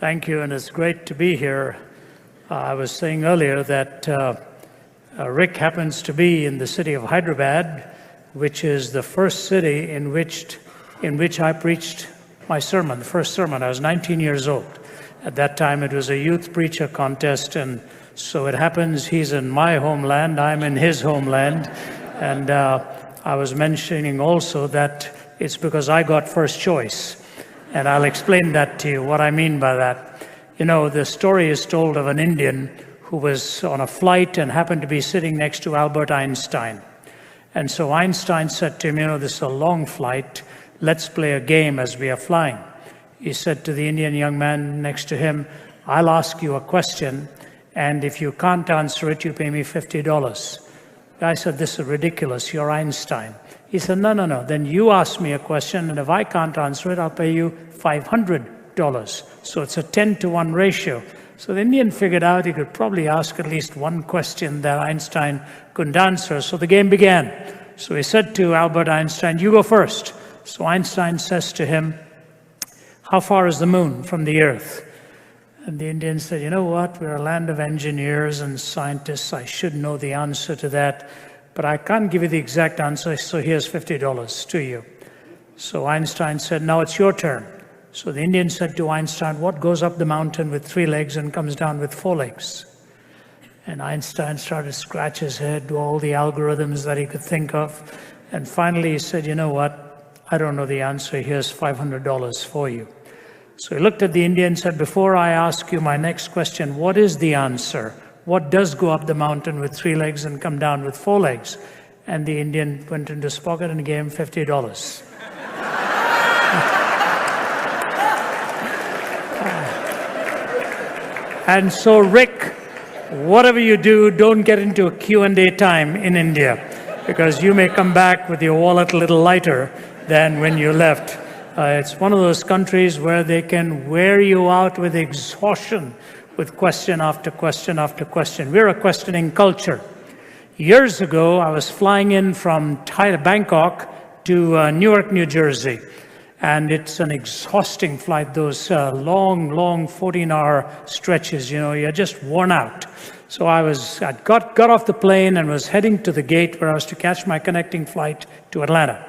Thank you, and it's great to be here. I was saying earlier that Rick happens to be in the city of Hyderabad, which is the first city in which I preached my sermon, the first sermon. I was 19 years old. At that time, it was a youth preacher contest, and so it happens he's in my homeland, I'm in his homeland, and I was mentioning also that it's because I got first choice. And I'll explain that to you, what I mean by that. You know, the story is told of an Indian who was on a flight and happened to be sitting next to Albert Einstein. And so Einstein said to him, you know, this is a long flight. Let's play a game as we are flying. He said to the Indian young man next to him, I'll ask you a question, and if you can't answer it, you pay me $50. The guy said, this is ridiculous, you're Einstein. He said, no, then you ask me a question, and if I can't answer it, I'll pay you $500. So it's a 10-to-1 ratio. So the Indian figured out he could probably ask at least one question that Einstein couldn't answer. So the game began. So he said to Albert Einstein, you go first. So Einstein says to him, how far is the moon from the earth? And the Indian said, you know what, we're a land of engineers and scientists. I should know the answer to that. But I can't give you the exact answer, so here's $50 to you. So Einstein said, now it's your turn. So the Indian said to Einstein, what goes up the mountain with 3 legs and comes down with 4 legs? And Einstein started to scratch his head, do all the algorithms that he could think of. And finally he said, you know what, I don't know the answer, here's $500 for you. So he looked at the Indian and said, before I ask you my next question, what is the answer? What does go up the mountain with 3 legs and come down with 4 legs? And the Indian went into his pocket and gave him $50. And so, Rick, whatever you do, don't get into a Q&A time in India, because you may come back with your wallet a little lighter than when you left. It's one of those countries where they can wear you out with exhaustion, with question after question after question. We're a questioning culture. Years ago, I was flying in from Bangkok to Newark, New Jersey. And it's an exhausting flight, those long 14-hour stretches, you know, you're just worn out. So I got off the plane and was heading to the gate where I was to catch my connecting flight to Atlanta.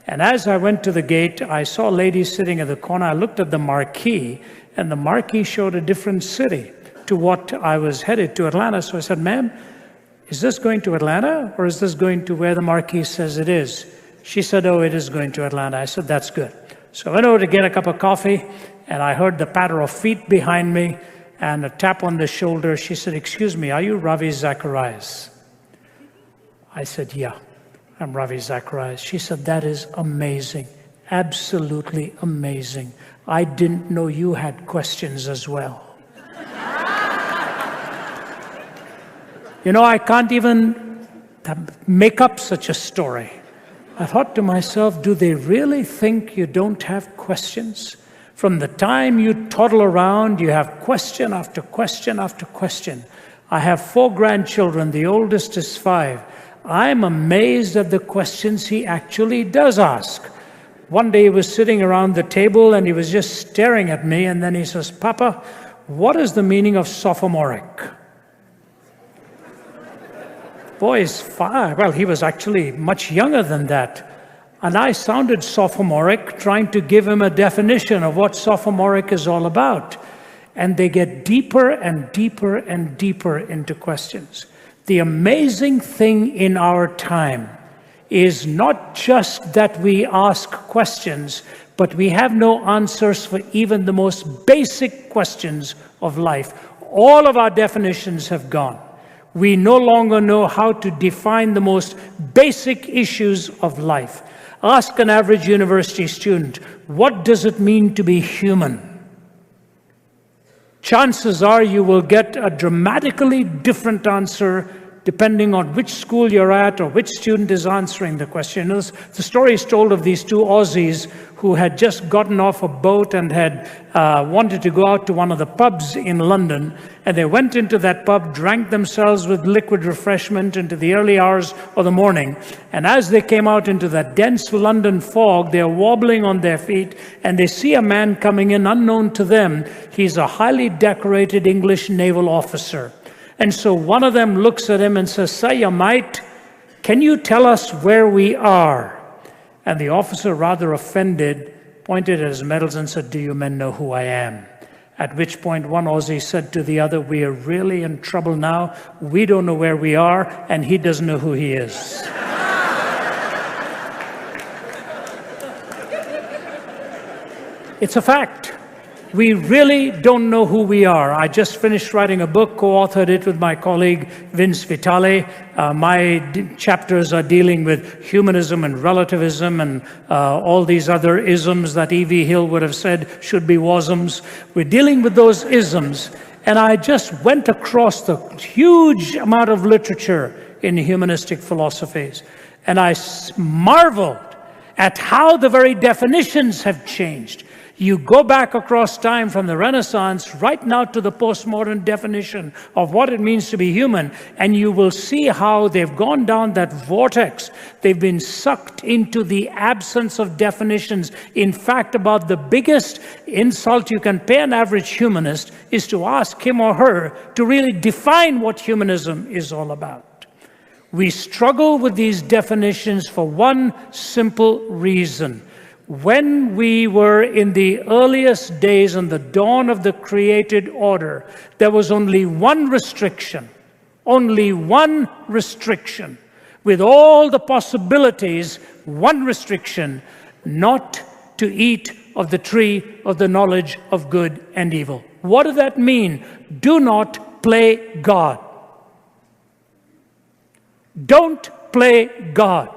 And as I went to the gate, I saw a lady sitting at the corner. I looked at the marquee, and the marquee showed a different city to what I was headed to Atlanta. So I said, ma'am, is this going to Atlanta, or is this going to where the marquee says it is? She said, oh, it is going to Atlanta. I said, that's good. So I went over to get a cup of coffee, and I heard the patter of feet behind me and a tap on the shoulder. She said, excuse me, are you Ravi Zacharias? I said, yeah, I'm Ravi Zacharias. She said, that is amazing, absolutely amazing. I didn't know you had questions as well. You know, I can't even make up such a story. I thought to myself, do they really think you don't have questions? From the time you toddle around, you have question after question after question. I have 4 grandchildren. The oldest is 5. I'm amazed at the questions he actually does ask. One day he was sitting around the table and he was just staring at me, and then he says, Papa, what is the meaning of sophomoric? Boy is 5. Well, he was actually much younger than that. And I sounded sophomoric, trying to give him a definition of what sophomoric is all about. And they get deeper and deeper and deeper into questions. The amazing thing in our time is not just that we ask questions, but we have no answers for even the most basic questions of life. All of our definitions have gone. We no longer know how to define the most basic issues of life. Ask an average university student, what does it mean to be human? Chances are you will get a dramatically different answer depending on which school you're at or which student is answering the question. The story is told of these two Aussies who had just gotten off a boat and had wanted to go out to one of the pubs in London. And they went into that pub, drank themselves with liquid refreshment into the early hours of the morning. And as they came out into that dense London fog, they're wobbling on their feet, and they see a man coming in unknown to them. He's a highly decorated English naval officer. And so one of them looks at him and says, "Say, mate, can you tell us where we are?" And the officer, rather offended, pointed at his medals and said, "Do you men know who I am?" At which point one Aussie said to the other, "We are really in trouble now. We don't know where we are, and he doesn't know who he is." It's a fact. We really don't know who we are. I just finished writing a book, co-authored it with my colleague Vince Vitale. My chapters are dealing with humanism and relativism and all these other isms that E.V. Hill would have said should be wasms. We're dealing with those isms. And I just went across the huge amount of literature in humanistic philosophies. And I marveled at how the very definitions have changed. You go back across time from the Renaissance right now to the postmodern definition of what it means to be human, and you will see how they've gone down that vortex. They've been sucked into the absence of definitions. In fact, about the biggest insult you can pay an average humanist is to ask him or her to really define what humanism is all about. We struggle with these definitions for one simple reason. When we were in the earliest days and the dawn of the created order, there was only one restriction, with all the possibilities, one restriction, not to eat of the tree of the knowledge of good and evil. What does that mean? Do not play God. Don't play God.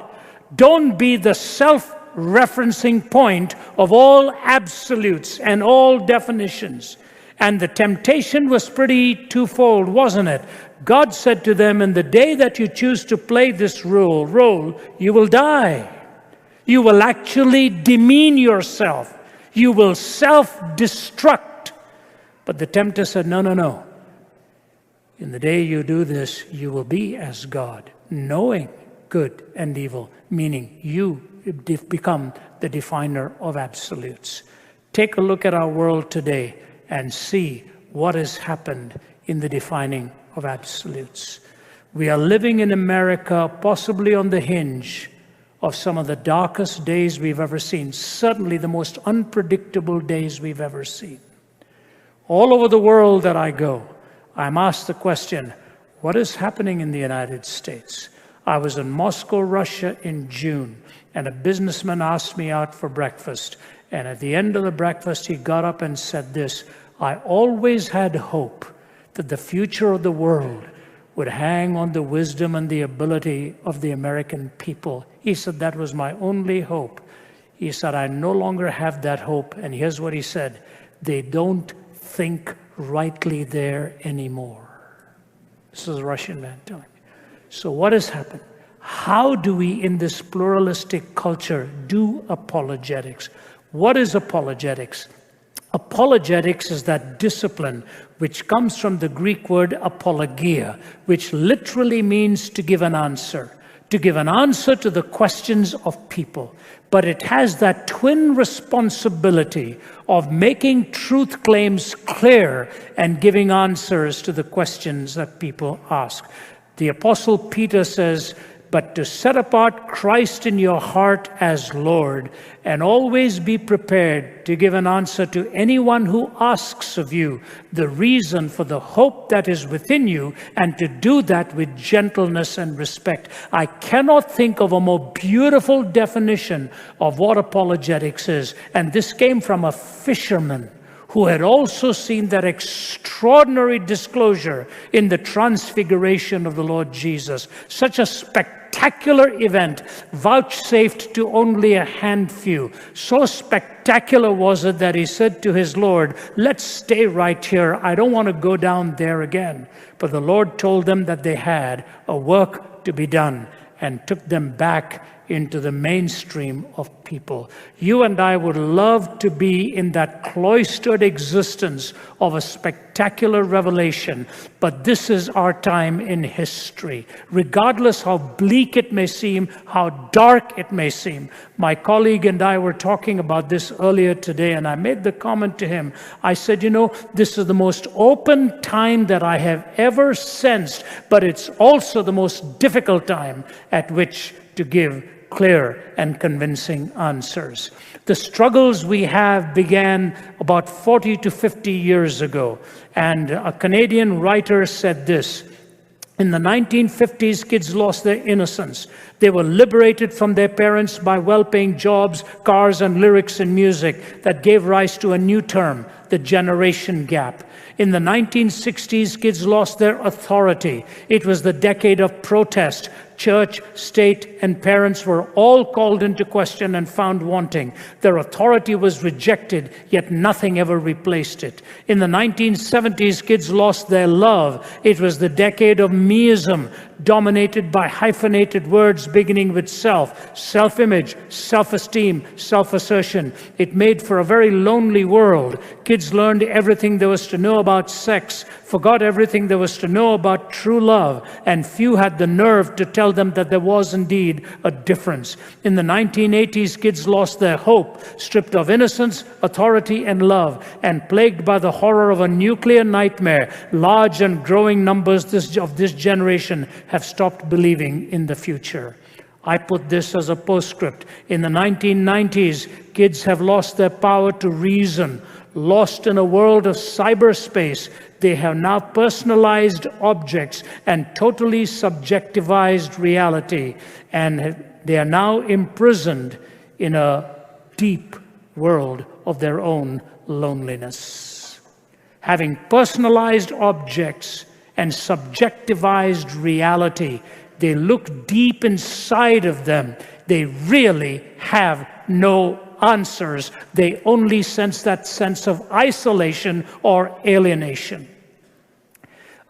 Don't be the self-referencing point of all absolutes and all definitions. And the temptation was pretty twofold, wasn't it? God said to them, in the day that you choose to play this role, you will die. You will actually demean yourself. You will self-destruct. But the tempter said, no. In the day you do this, you will be as God, knowing good and evil, meaning you become the definer of absolutes. Take a look at our world today and see what has happened in the defining of absolutes. We are living in America possibly on the hinge of some of the darkest days we've ever seen, certainly the most unpredictable days we've ever seen. All over the world that I go, I'm asked the question, what is happening in the United States? I was in Moscow, Russia in June, and a businessman asked me out for breakfast. And at the end of the breakfast, he got up and said this, I always had hope that the future of the world would hang on the wisdom and the ability of the American people. He said, that was my only hope. He said, I no longer have that hope. And here's what he said, they don't think rightly there anymore. This is a Russian man telling me. So what has happened? How do we, in this pluralistic culture, do apologetics? What is apologetics? Apologetics is that discipline which comes from the Greek word apologia, which literally means to give an answer to the questions of people. But it has that twin responsibility of making truth claims clear and giving answers to the questions that people ask. The Apostle Peter says, but to set apart Christ in your heart as Lord, and always be prepared to give an answer to anyone who asks of you the reason for the hope that is within you, and to do that with gentleness and respect. I cannot think of a more beautiful definition of what apologetics is. And this came from a fisherman who had also seen that extraordinary disclosure in the transfiguration of the Lord Jesus, such a spectacular event vouchsafed to only a handful. So spectacular was it that he said to his Lord, "Let's stay right here. I don't want to go down there again." But the Lord told them that they had a work to be done and took them back into the mainstream of people. You and I would love to be in that cloistered existence of a spectacular revelation, but this is our time in history. Regardless how bleak it may seem, how dark it may seem. My colleague and I were talking about this earlier today, and I made the comment to him. I said, this is the most open time that I have ever sensed, but it's also the most difficult time at which to give clear and convincing answers. The struggles we have began about 40 to 50 years ago, and a Canadian writer said this: in the 1950s, kids lost their innocence. They were liberated from their parents by well-paying jobs, cars, and lyrics and music that gave rise to a new term, the generation gap. In the 1960s, kids lost their authority. It was the decade of protest. Church, state, and parents were all called into question and found wanting. Their authority was rejected, yet nothing ever replaced it. In the 1970s, kids lost their love. It was the decade of meism, dominated by hyphenated words beginning with self, self-image, self-esteem, self-assertion. It made for a very lonely world. Kids learned everything there was to know about sex, forgot everything there was to know about true love, and few had the nerve to tell them that there was indeed a difference. In the 1980s, kids lost their hope, stripped of innocence, authority, and love, and plagued by the horror of a nuclear nightmare. Large and growing numbers of this generation have stopped believing in the future. I put this as a postscript. In the 1990s, kids have lost their power to reason. Lost in a world of cyberspace, they have now personalized objects and totally subjectivized reality, and they are now imprisoned in a deep world of their own loneliness. Having personalized objects and subjectivized reality, they look deep inside of them. They really have no answers. They only sense that sense of isolation or alienation.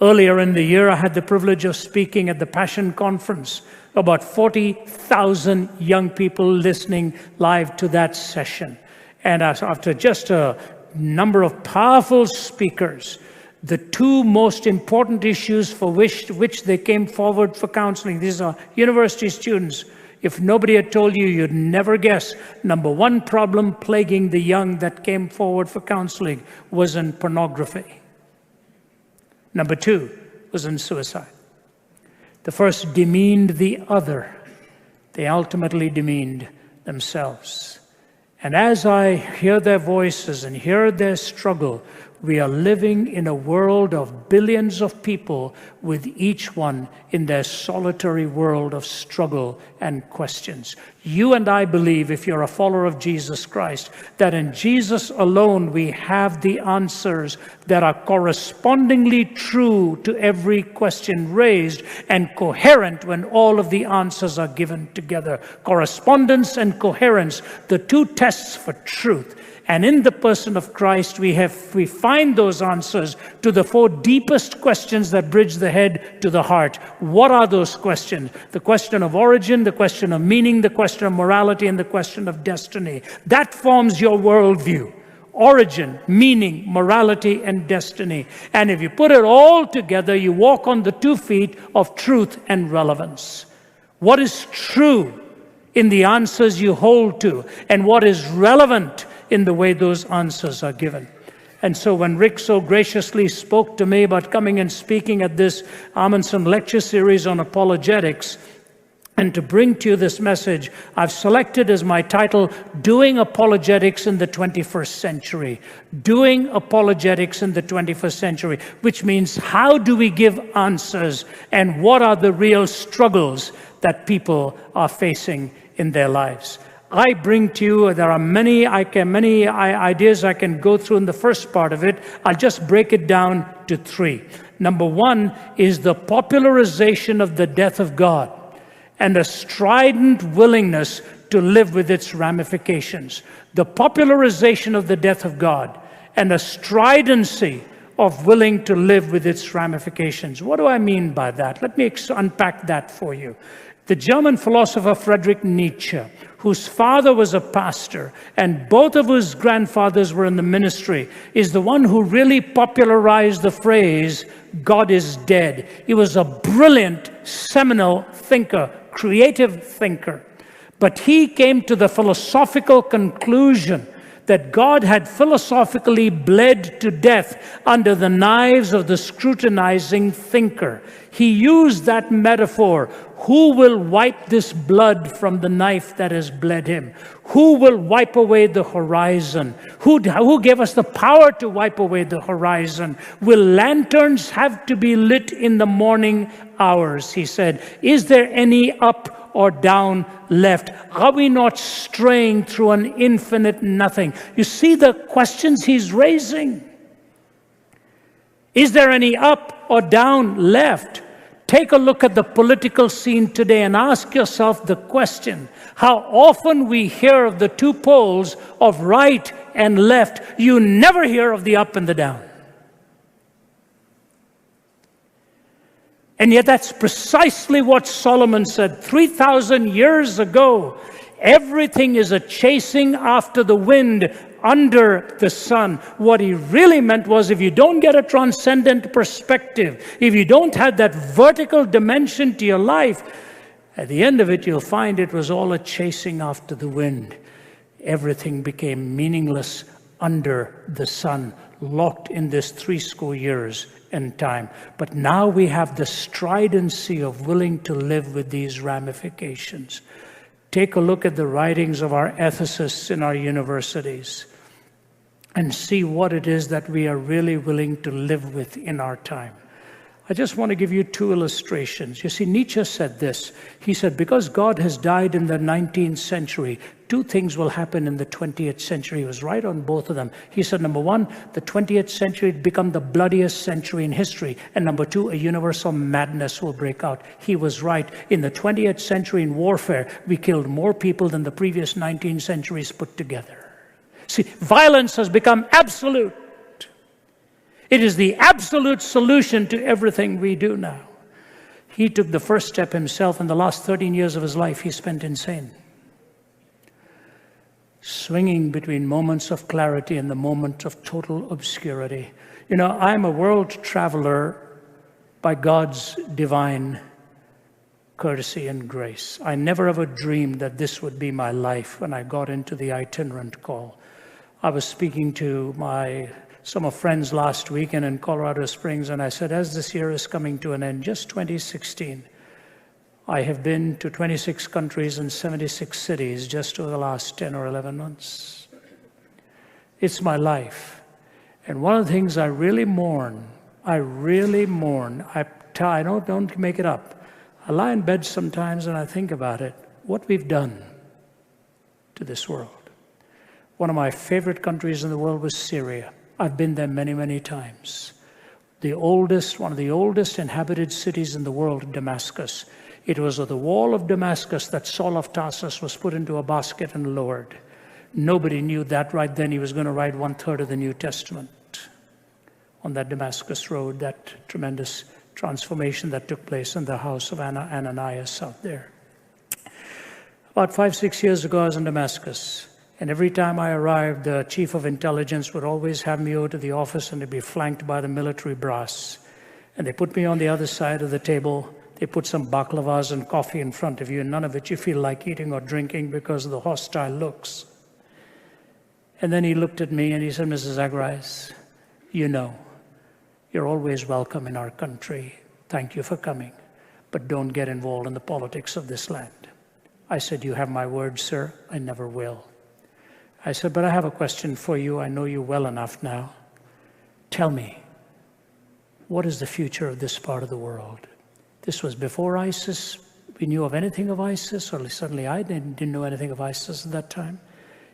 Earlier in the year, I had the privilege of speaking at the Passion Conference. About 40,000 young people listening live to that session. And after just a number of powerful speakers, the two most important issues for which they came forward for counseling, these are university students. If nobody had told you, you'd never guess. Number one problem plaguing the young that came forward for counseling was in pornography. Number two was in suicide. The first demeaned the other. They ultimately demeaned themselves. And as I hear their voices and hear their struggle, we are living in a world of billions of people, with each one in their solitary world of struggle and questions. You and I believe, if you're a follower of Jesus Christ, that in Jesus alone we have the answers that are correspondingly true to every question raised and coherent when all of the answers are given together. Correspondence and coherence, the two tests for truth. And in the person of Christ, we find those answers to the four deepest questions that bridge the head to the heart. What are those questions? The question of origin, the question of meaning, the question of morality, and the question of destiny. That forms your worldview. Origin, meaning, morality, and destiny. And if you put it all together, you walk on the 2 feet of truth and relevance. What is true in the answers you hold to, and what is relevant in the way those answers are given. And so when Rick so graciously spoke to me about coming and speaking at this Amundson lecture series on apologetics, and to bring to you this message, I've selected as my title, Doing Apologetics in the 21st Century. Doing Apologetics in the 21st Century, which means how do we give answers, and what are the real struggles that people are facing in their lives. I bring to you, there are many ideas I can go through in the first part of it. I'll just break it down to 3. Number 1 is the popularization of the death of God and a strident willingness to live with its ramifications. The popularization of the death of God and a stridency of willing to live with its ramifications. What do I mean by that? Let me unpack that for you. The German philosopher Friedrich Nietzsche, whose father was a pastor and both of his grandfathers were in the ministry, is the one who really popularized the phrase, God is dead. He was a brilliant, seminal thinker, creative thinker. But he came to the philosophical conclusion that God had philosophically bled to death under the knives of the scrutinizing thinker. He used that metaphor. Who will wipe this blood from the knife that has bled him? Who will wipe away the horizon? Who gave us the power to wipe away the horizon? Will lanterns have to be lit in the morning hours? He said, is there any up or down left? Are we not straying through an infinite nothing? You see the questions he's raising. Is there any up or down left? Take a look at the political scene today and ask yourself the question, how often we hear of the 2 poles of right and left. You never hear of the up and the down. And yet that's precisely what Solomon said 3,000 years ago. Everything is a chasing after the wind under the sun. What he really meant was, if you don't get a transcendent perspective, if you don't have that vertical dimension to your life, at the end of it, you'll find it was all a chasing after the wind. Everything became meaningless under the sun, locked in this 3 school years in time. But now we have the stridency of willing to live with these ramifications. Take a look at the writings of our ethicists in our universities and see what it is that we are really willing to live with in our time. I just want to give you 2 illustrations. You see, Nietzsche said this. He said, because God has died in the 19th century, 2 things will happen in the 20th century. He was right on both of them. He said, number 1, the 20th century had become the bloodiest century in history. And number 2, a universal madness will break out. He was right. In the 20th century in warfare, we killed more people than the previous 19 centuries put together. See, violence has become absolute. It is the absolute solution to everything we do now. He took the first step himself. In the last 13 years of his life, he spent insane, swinging between moments of clarity and the moment of total obscurity. You know, I'm a world traveler by God's divine courtesy and grace. I never ever dreamed that this would be my life when I got into the itinerant call. I was speaking to some friends last weekend in Colorado Springs, and I said, as this year is coming to an end, just 2016, I have been to 26 countries and 76 cities just over the last 10 or 11 months. It's my life. And one of the things I really mourn, I don't make it up. I lie in bed sometimes and I think about it, what we've done to this world. One of my favorite countries in the world was Syria. I've been there many, many times. One of the oldest inhabited cities in the world, Damascus. It was at the wall of Damascus that Saul of Tarsus was put into a basket and lowered. Nobody knew that right then he was going to write 1/3 of the New Testament on that Damascus road, that tremendous transformation that took place in the house of Ananias out there. About 5-6 years ago, I was in Damascus. And every time I arrived, the chief of intelligence would always have me over to the office and to be flanked by the military brass. And they put me on the other side of the table. They put some baklavas and coffee in front of you, and none of it you feel like eating or drinking because of the hostile looks. And then he looked at me and he said, Mrs. Zacharias, you know, you're always welcome in our country. Thank you for coming. But don't get involved in the politics of this land. I said, you have my word, sir. I never will. I said, but I have a question for you. I know you well enough now. Tell me, what is the future of this part of the world? This was before ISIS we knew of anything of ISIS, or certainly I didn't know anything of ISIS at that time.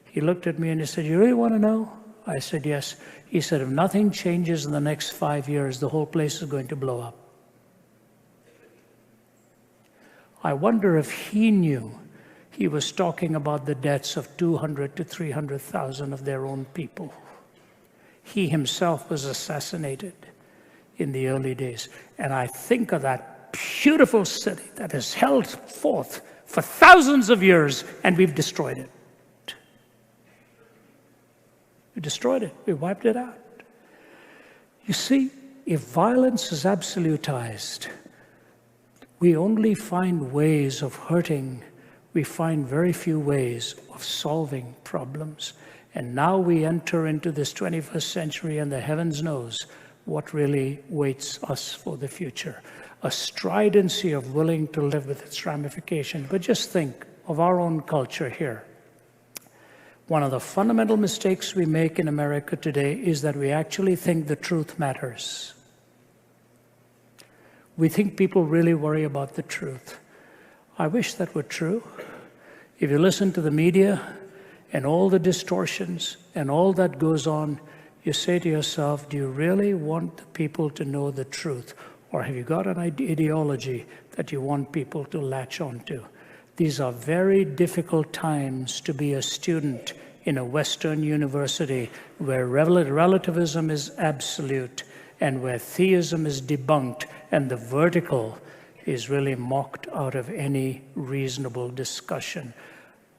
He looked at me and he said, "You really want to know?" I said, "Yes." He said, "If nothing changes in the next 5 years, the whole place is going to blow up." I wonder if he knew he was talking about the deaths of 200 to 300,000 of their own people. He himself was assassinated in the early days. And I think of that beautiful city that has held forth for thousands of years, and we've destroyed it. We destroyed it. We wiped it out. You see, if violence is absolutized, we only find ways of hurting. We find very few ways of solving problems. And now we enter into this 21st century, and the heavens knows what really waits us for the future. A stridency of willing to live with its ramification. But just think of our own culture here. One of the fundamental mistakes we make in America today is that we actually think the truth matters. We think people really worry about the truth. I wish that were true. If you listen to the media and all the distortions and all that goes on, you say to yourself, do you really want the people to know the truth? Or have you got an ideology that you want people to latch onto? These are very difficult times to be a student in a Western university where relativism is absolute and where theism is debunked and the vertical is really mocked out of any reasonable discussion.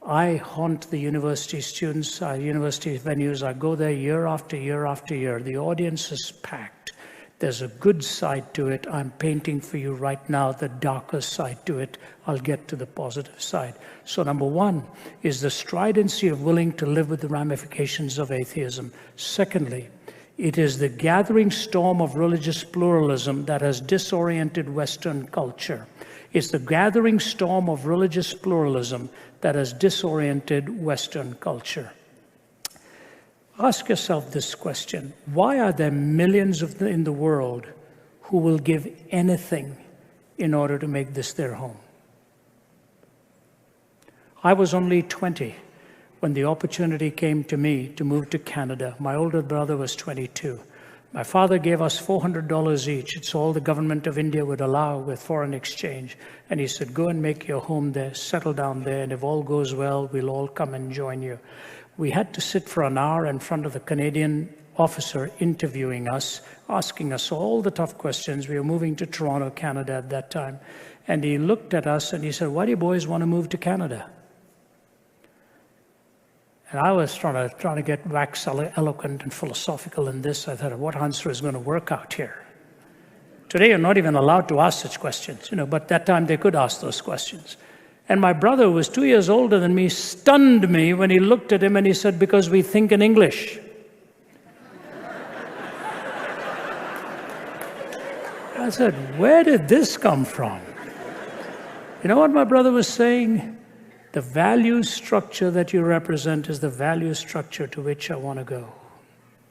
I haunt the university students, university venues. I go there year after year after year. The audience is packed. There's a good side to it. I'm painting for you right now the darker side to it. I'll get to the positive side. So number one is the stridency of willing to live with the ramifications of atheism. Secondly, it is the gathering storm of religious pluralism that has disoriented Western culture. It's the gathering storm of religious pluralism that has disoriented Western culture. Ask yourself this question: why are there millions in the world who will give anything in order to make this their home? I was only 20 when the opportunity came to me to move to Canada. My older brother was 22. My father gave us $400 each. It's all the government of India would allow with foreign exchange. And he said, go and make your home there, settle down there, and if all goes well, we'll all come and join you. We had to sit for an hour in front of the Canadian officer interviewing us, asking us all the tough questions. We were moving to Toronto, Canada at that time. And he looked at us and he said, why do you boys want to move to Canada? And I was trying to get wax eloquent and philosophical in this. I thought, what answer is going to work out here? Today, you're not even allowed to ask such questions, but that time they could ask those questions. And my brother, who was 2 years older than me, stunned me when he looked at him and he said, because we think in English. I said, where did this come from? You know what my brother was saying? The value structure that you represent is the value structure to which I want to go.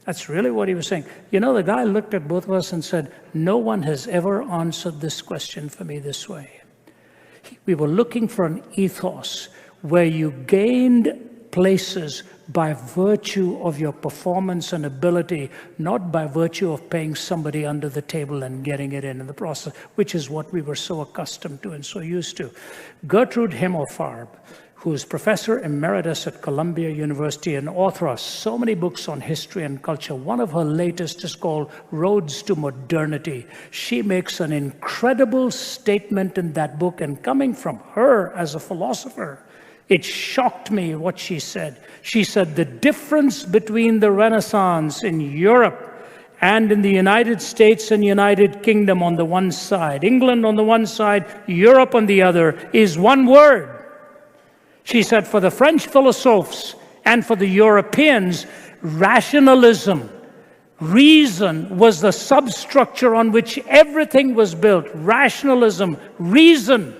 That's really what he was saying. The guy looked at both of us and said, no one has ever answered this question for me this way. We were looking for an ethos where you gained places by virtue of your performance and ability, not by virtue of paying somebody under the table and getting it in the process, which is what we were so accustomed to and so used to. Gertrude Himmelfarb, who is professor emeritus at Columbia University and author of so many books on history and culture. One of her latest is called Roads to Modernity. She makes an incredible statement in that book, and coming from her as a philosopher, it shocked me what she said. She said the difference between the Renaissance in Europe and in the United States and United Kingdom on the one side, England on the one side, Europe on the other, is one word. She said for the French philosophers and for the Europeans, rationalism, reason was the substructure on which everything was built. Rationalism, reason.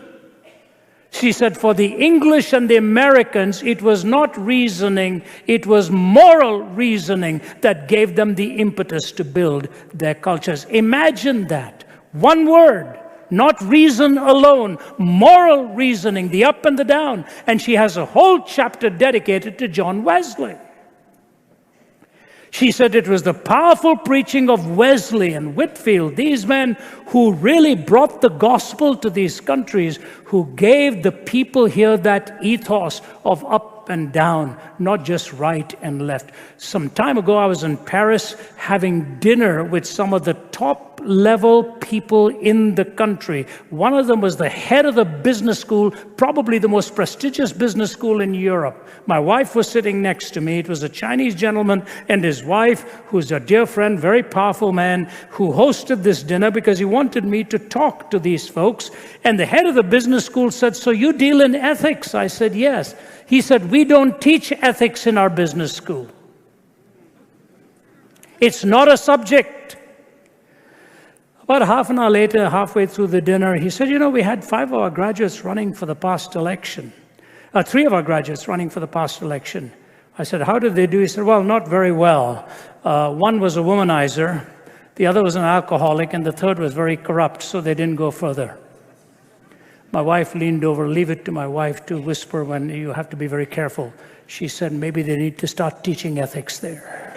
She said for the English and the Americans, it was not reasoning, it was moral reasoning that gave them the impetus to build their cultures. Imagine that. One word, not reason alone, moral reasoning, the up and the down. And she has a whole chapter dedicated to John Wesley. She said it was the powerful preaching of Wesley and Whitefield, these men who really brought the gospel to these countries, who gave the people here that ethos of up and down, not just right and left. Some time ago, I was in Paris having dinner with some of the top-level people in the country. One of them was the head of the business school, probably the most prestigious business school in Europe. My wife was sitting next to me. It was a Chinese gentleman and his wife, who's a dear friend, very powerful man, who hosted this dinner because he wanted me to talk to these folks. And the head of the business school said, "So you deal in ethics?" I said, "Yes." He said, "We don't teach ethics in our business school. It's not a subject." About half an hour later, halfway through the dinner, he said, "We had 5 of our graduates running for the past election. 3 of our graduates running for the past election." I said, "How did they do?" He said, "Well, not very well. One was a womanizer, the other was an alcoholic, and the third was very corrupt, so they didn't go further." My wife leaned over. Leave it to my wife to whisper when you have to be very careful. She said, "Maybe they need to start teaching ethics there."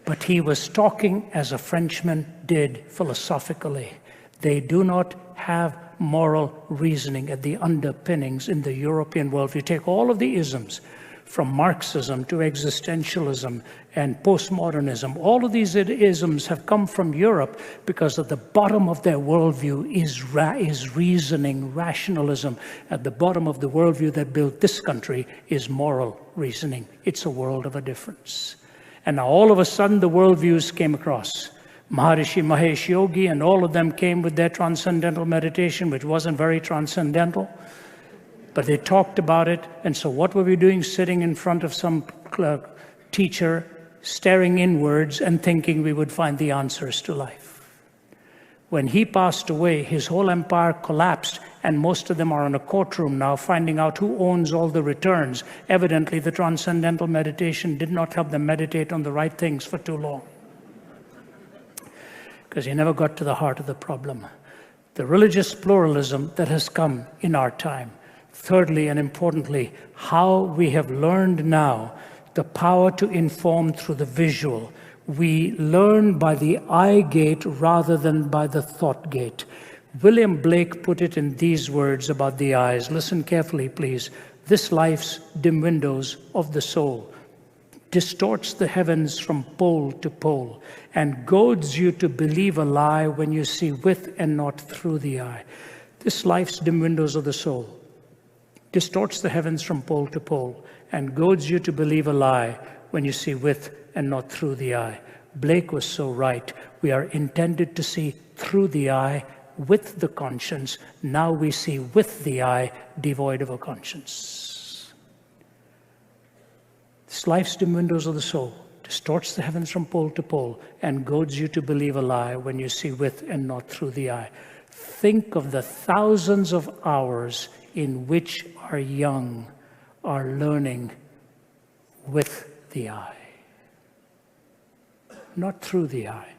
But he was talking as a Frenchman did philosophically. They do not have moral reasoning at the underpinnings in the European world. If you take all of the isms, from Marxism to existentialism and postmodernism, all of these isms have come from Europe because at the bottom of their worldview is reasoning, rationalism. At the bottom of the worldview that built this country is moral reasoning. It's a world of a difference. And now all of a sudden the worldviews came across. Maharishi Mahesh Yogi and all of them came with their transcendental meditation, which wasn't very transcendental. But they talked about it, and so what were we doing? Sitting in front of some teacher, staring inwards and thinking we would find the answers to life. When he passed away, his whole empire collapsed, and most of them are in a courtroom now finding out who owns all the returns. Evidently, the transcendental meditation did not help them meditate on the right things for too long, because he never got to the heart of the problem. The religious pluralism that has come in our time. Thirdly, and importantly, how we have learned now the power to inform through the visual. We learn by the eye gate rather than by the thought gate. William Blake put it in these words about the eyes. Listen carefully, please. "This life's dim windows of the soul distorts the heavens from pole to pole and goads you to believe a lie when you see with and not through the eye." This life's dim windows of the soul distorts the heavens from pole to pole and goads you to believe a lie when you see with and not through the eye. Blake was so right. We are intended to see through the eye with the conscience. Now we see with the eye devoid of a conscience. This life's dim windows of the soul distorts the heavens from pole to pole and goads you to believe a lie when you see with and not through the eye. Think of the thousands of hours in which our young are learning with the eye, not through the eye.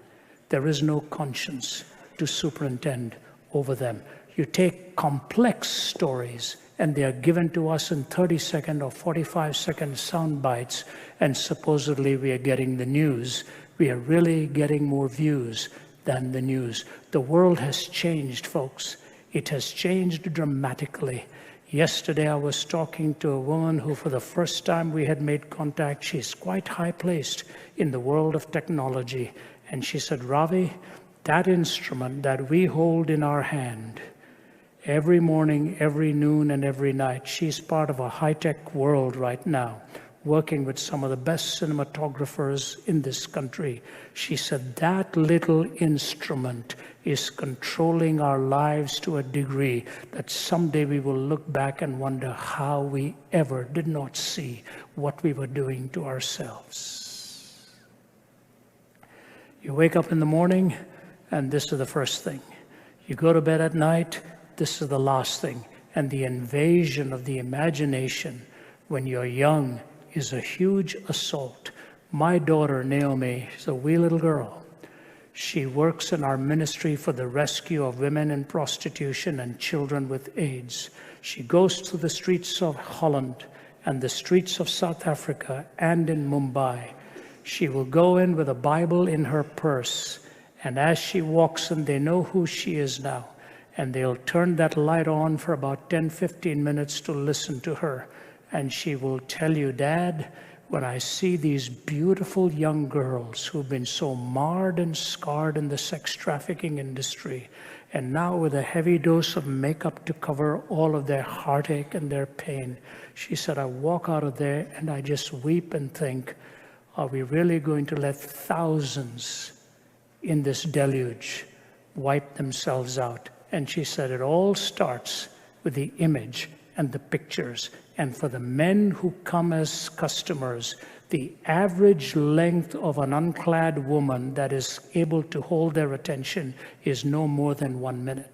There is no conscience to superintend over them. You take complex stories and they are given to us in 30-second or 45-second sound bites, and supposedly we are getting the news. We are really getting more views than the news. The world has changed, folks. It has changed dramatically. Yesterday I was talking to a woman who, for the first time we had made contact, she's quite high-placed in the world of technology. And she said, "Ravi, that instrument that we hold in our hand every morning, every noon, and every night," she's part of a high-tech world right now, working with some of the best cinematographers in this country. She said, "That little instrument is controlling our lives to a degree that someday we will look back and wonder how we ever did not see what we were doing to ourselves." You wake up in the morning, and this is the first thing. You go to bed at night, this is the last thing. And the invasion of the imagination when you're young is a huge assault. My daughter, Naomi, is a wee little girl. She works in our ministry for the rescue of women in prostitution and children with AIDS. She goes to the streets of Holland and the streets of South Africa and in Mumbai. She will go in with a Bible in her purse, and as she walks in, they know who she is now, and they'll turn that light on for about 10-15 minutes to listen to her. And she will tell you, Dad, when I see these beautiful young girls who've been so marred and scarred in the sex trafficking industry, and now with a heavy dose of makeup to cover all of their heartache and their pain, she said, I walk out of there and I just weep and think, are we really going to let thousands in this deluge wipe themselves out? And she said, it all starts with the image and the pictures. And for the men who come as customers, the average length of an unclad woman that is able to hold their attention is no more than 1 minute.